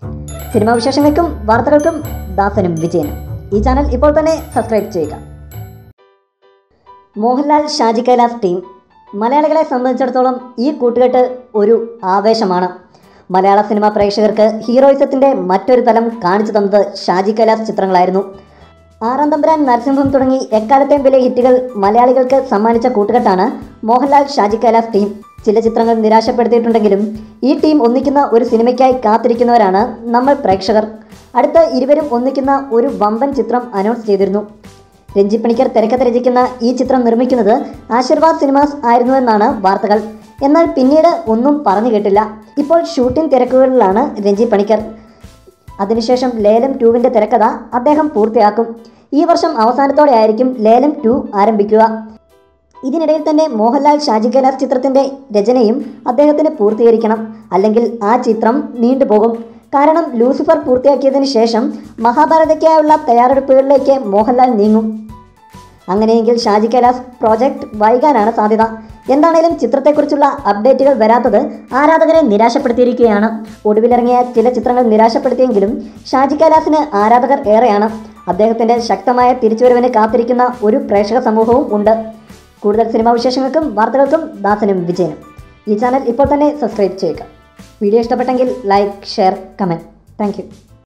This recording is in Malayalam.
സിനിമാ വിശേഷങ്ങൾക്കും വാർത്തകൾക്കും ദാസനും വിജയനും ഈ ചാനൽ ഇപ്പോൾ തന്നെ സബ്സ്ക്രൈബ് ചെയ്യുക. മോഹൻലാൽ ഷാജി കൈലാസ് ടീം മലയാളികളെ സംബന്ധിച്ചിടത്തോളം ഈ കൂട്ടുകെട്ട് ഒരു ആവേശമാണ്. മലയാള സിനിമാ പ്രേക്ഷകർക്ക് ഹീറോയിസത്തിൻ്റെ മറ്റൊരു തലം കാണിച്ചു തന്നത് ഷാജി കൈലാസ് ചിത്രങ്ങളായിരുന്നു. ആറാം തമ്പുരാൻ, നരസിംഹം തുടങ്ങി എക്കാലത്തെയും വലിയ ഹിറ്റുകൾ മലയാളികൾക്ക് സമ്മാനിച്ച കൂട്ടുകെട്ടാണ് മോഹൻലാൽ ഷാജി കൈലാസ് ടീം. ചില ചിത്രങ്ങൾ നിരാശപ്പെടുത്തിയിട്ടുണ്ടെങ്കിലും ഈ ടീം ഒന്നിക്കുന്ന ഒരു സിനിമയ്ക്കായി കാത്തിരിക്കുന്നവരാണ് നമ്മൾ പ്രേക്ഷകർ. അടുത്ത ഇരുവരും ഒന്നിക്കുന്ന ഒരു വമ്പൻ ചിത്രം അനൗൺസ് ചെയ്തിരുന്നു. രഞ്ജി പണിക്കർ തിരക്കഥ രചിക്കുന്ന ഈ ചിത്രം നിർമ്മിക്കുന്നത് ആശീർവാദ് സിനിമാസ് ആയിരുന്നുവെന്നാണ് വാർത്തകൾ. എന്നാൽ പിന്നീട് ഒന്നും പറഞ്ഞു കേട്ടില്ല. ഇപ്പോൾ ഷൂട്ടിംഗ് തിരക്കുകളിലാണ് രഞ്ജി പണിക്കർ. അതിനുശേഷം ലേലം 2-ന്റെ തിരക്കഥ അദ്ദേഹം പൂർത്തിയാക്കും. ഈ വർഷം അവസാനത്തോടെ ആയിരിക്കും ലേലം 2 ആരംഭിക്കുക. ഇതിനിടയിൽ തന്നെ മോഹൻലാൽ ഷാജി കൈലാസ് ചിത്രത്തിൻ്റെ രചനയും അദ്ദേഹത്തിന് പൂർത്തീകരിക്കണം. അല്ലെങ്കിൽ ആ ചിത്രം നീണ്ടുപോകും. കാരണം ലൂസിഫർ പൂർത്തിയാക്കിയതിന് ശേഷം മഹാഭാരതയ്ക്കായുള്ള തയ്യാറെടുപ്പുകളിലേക്ക് മോഹൻലാൽ നീങ്ങും. അങ്ങനെയെങ്കിൽ ഷാജി കൈലാസ് പ്രോജക്റ്റ് വൈകാനാണ് സാധ്യത. എന്താണേലും ചിത്രത്തെക്കുറിച്ചുള്ള അപ്ഡേറ്റുകൾ വരാത്തത് ആരാധകരെ നിരാശപ്പെടുത്തിയിരിക്കുകയാണ്. ഒടുവിലിറങ്ങിയ ചില ചിത്രങ്ങൾ നിരാശപ്പെടുത്തിയെങ്കിലും ഷാജി കൈലാസിന് ആരാധകർ ഏറെയാണ്. അദ്ദേഹത്തിൻ്റെ ശക്തമായ തിരിച്ചുവരവിന് കാത്തിരിക്കുന്ന ഒരു പ്രേക്ഷക സമൂഹവും ഉണ്ട്. കൂടുതൽ സിനിമാ വിശേഷങ്ങൾക്കും വാർത്തകൾക്കും ദാസനും വിജയനും ഈ ചാനൽ ഇപ്പോൾ തന്നെ സബ്സ്ക്രൈബ് ചെയ്യുക. വീഡിയോ ഇഷ്ടപ്പെട്ടെങ്കിൽ like, share, comment. Thank you.